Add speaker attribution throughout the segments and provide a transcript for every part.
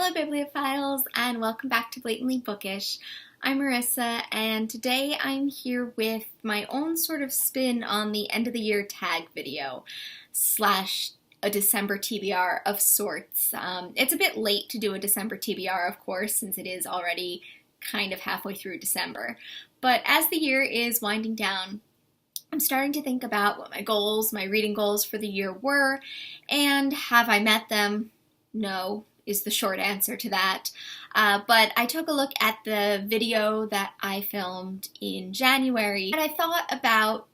Speaker 1: Hello Bibliophiles and welcome back to Blatantly Bookish. I'm Marissa and today I'm here with my own sort of spin on the end of the year tag video slash a December TBR of sorts. It's a bit late to do a December TBR, of course, since it is already kind of halfway through December. But as the year is winding down, I'm starting to think about what my goals, my reading goals for the year were, and have I met them? No, is the short answer to that. But I took a look at the video that I filmed in January, and I thought about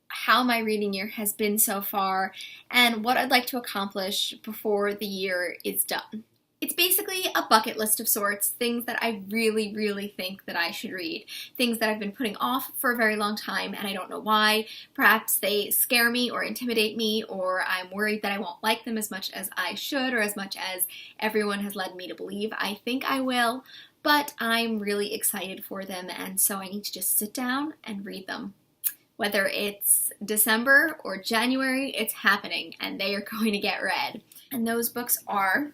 Speaker 1: how my reading year has been so far and what I'd like to accomplish before the year is done. It's basically a bucket list of sorts, things that I really think that I should read. Things that I've been putting off for a very long time and I don't know why. Perhaps they scare me or intimidate me, or I'm worried that I won't like them as much as I should or as much as everyone has led me to believe. I think I will, but I'm really excited for them, and so I need to just sit down and read them. Whether it's December or January, it's happening and they are going to get read. And those books are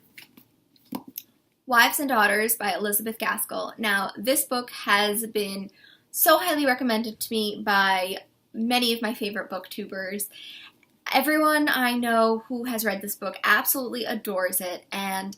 Speaker 1: Wives and Daughters by Elizabeth Gaskell. Now, this book has been so highly recommended to me by many of my favorite booktubers. Everyone I know who has read this book absolutely adores it, and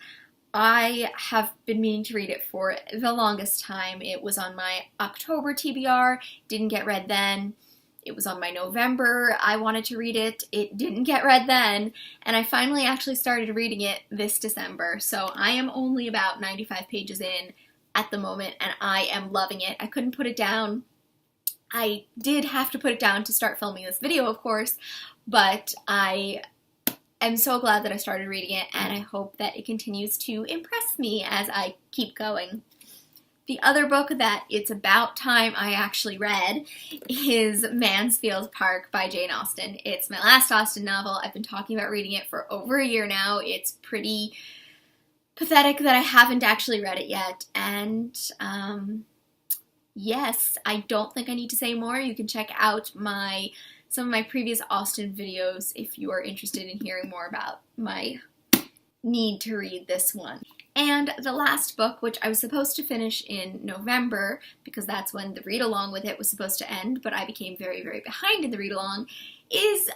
Speaker 1: I have been meaning to read it for the longest time. It was on my October TBR, didn't get read then. It was on my November, I wanted to read it, it didn't get read then, and I finally actually started reading it this December. So I am only about 95 pages in at the moment, and I am loving it. I couldn't put it down. I did have to put it down to start filming this video, of course, but I am so glad that I started reading it, and I hope that it continues to impress me as I keep going. The other book that it's about time I actually read is Mansfield Park by Jane Austen. It's my last Austen novel. I've been talking about reading it for over a year now. It's pretty pathetic that I haven't actually read it yet. And yes, I don't think I need to say more. You can check out some of my previous Austen videos if you are interested in hearing more about my need to read this one. And the last book, which I was supposed to finish in November, because that's when the read-along with it was supposed to end, but I became very behind in the read-along, is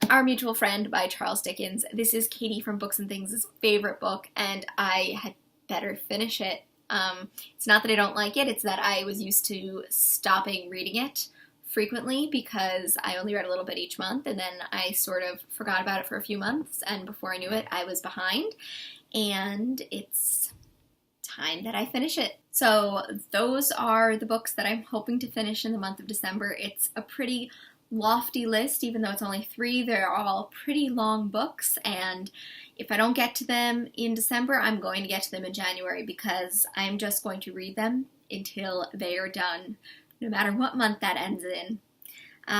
Speaker 1: Our Mutual Friend by Charles Dickens. This is Katie from Books and Things' favorite book, and I had better finish it. It's not that I don't like it, it's that I was used to stopping reading it frequently because I only read a little bit each month, and then I sort of forgot about it for a few months, and before I knew it, I was behind. And it's time that I finish it. So those are the books that I'm hoping to finish in the month of December. It's a pretty lofty list, even though it's only 3. They're all pretty long books, and if I don't get to them in December, I'm going to get to them in January because I'm just going to read them until they are done, no matter what month that ends in.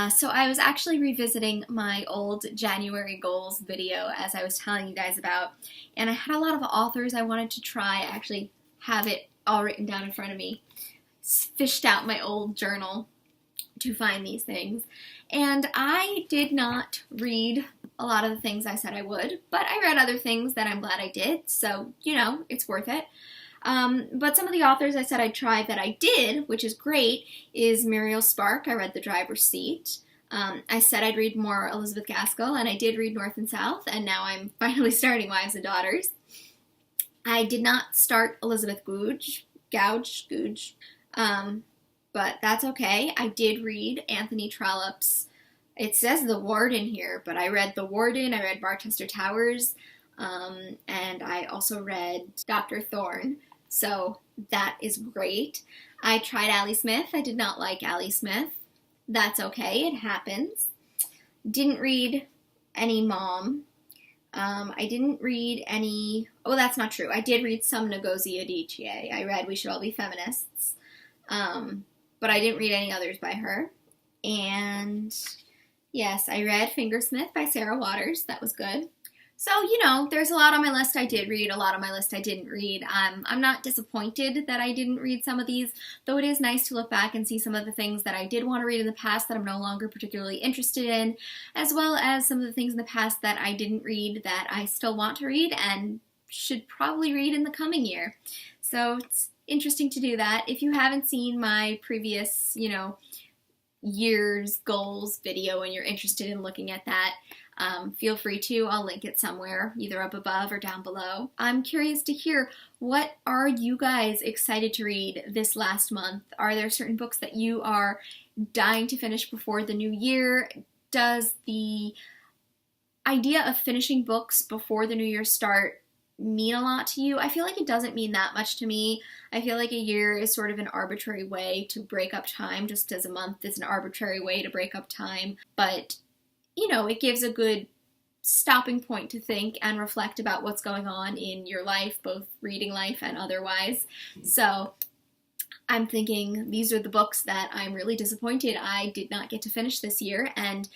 Speaker 1: So I was actually revisiting my old January goals video, as I was telling you guys about, and I had a lot of authors I wanted to try. I actually have it all written down in front of me. Fished out my old journal to find these things, and I did not read a lot of the things I said I would, but I read other things that I'm glad I did, so, you know, it's worth it. But some of the authors I said I'd try that I did, which is great, is Muriel Spark. I read The Driver's Seat. I said I'd read more Elizabeth Gaskell, and I did read North and South, and now I'm finally starting Wives and Daughters. I did not start Elizabeth Gouge, but that's okay. I did read Anthony Trollope's, it says The Warden here, but I read The Warden, I read Barchester Towers, and I also read Dr. Thorne. So that is great. I tried Allie Smith. I did not like Allie Smith. That's okay. It happens. Didn't read any Mom. I didn't read any... Oh, that's not true. I did read some Ngozi Adichie. I read We Should All Be Feminists. But I didn't read any others by her. And yes, I read Fingersmith by Sarah Waters. That was good. So, you know, there's a lot on my list I did read, a lot on my list I didn't read. I'm not disappointed that I didn't read some of these, though it is nice to look back and see some of the things that I did want to read in the past that I'm no longer particularly interested in, as well as some of the things in the past that I didn't read that I still want to read, and should probably read in the coming year. So it's interesting to do that. If you haven't seen my previous, year's goals video and you're interested in looking at that, feel free to. I'll link it somewhere, either up above or down below. I'm curious to hear, what are you guys excited to read this last month? Are there certain books that you are dying to finish before the new year? Does the idea of finishing books before the new year start mean a lot to you? I feel like it doesn't mean that much to me. I feel like a year is sort of an arbitrary way to break up time, just as a month is an arbitrary way to break up time. But, it gives a good stopping point to think and reflect about what's going on in your life, both reading life and otherwise. So I'm thinking these are the books that I'm really disappointed I did not get to finish this year, and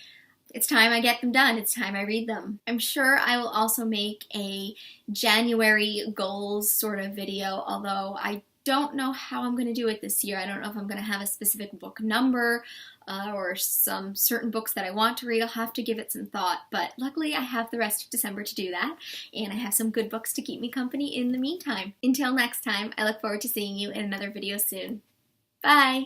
Speaker 1: it's time I get them done. It's time I read them. I'm sure I will also make a January goals sort of video, although I don't know how I'm going to do it this year. I don't know if I'm going to have a specific book number or some certain books that I want to read. I'll have to give it some thought, but luckily I have the rest of December to do that, and I have some good books to keep me company in the meantime. Until next time, I look forward to seeing you in another video soon. Bye!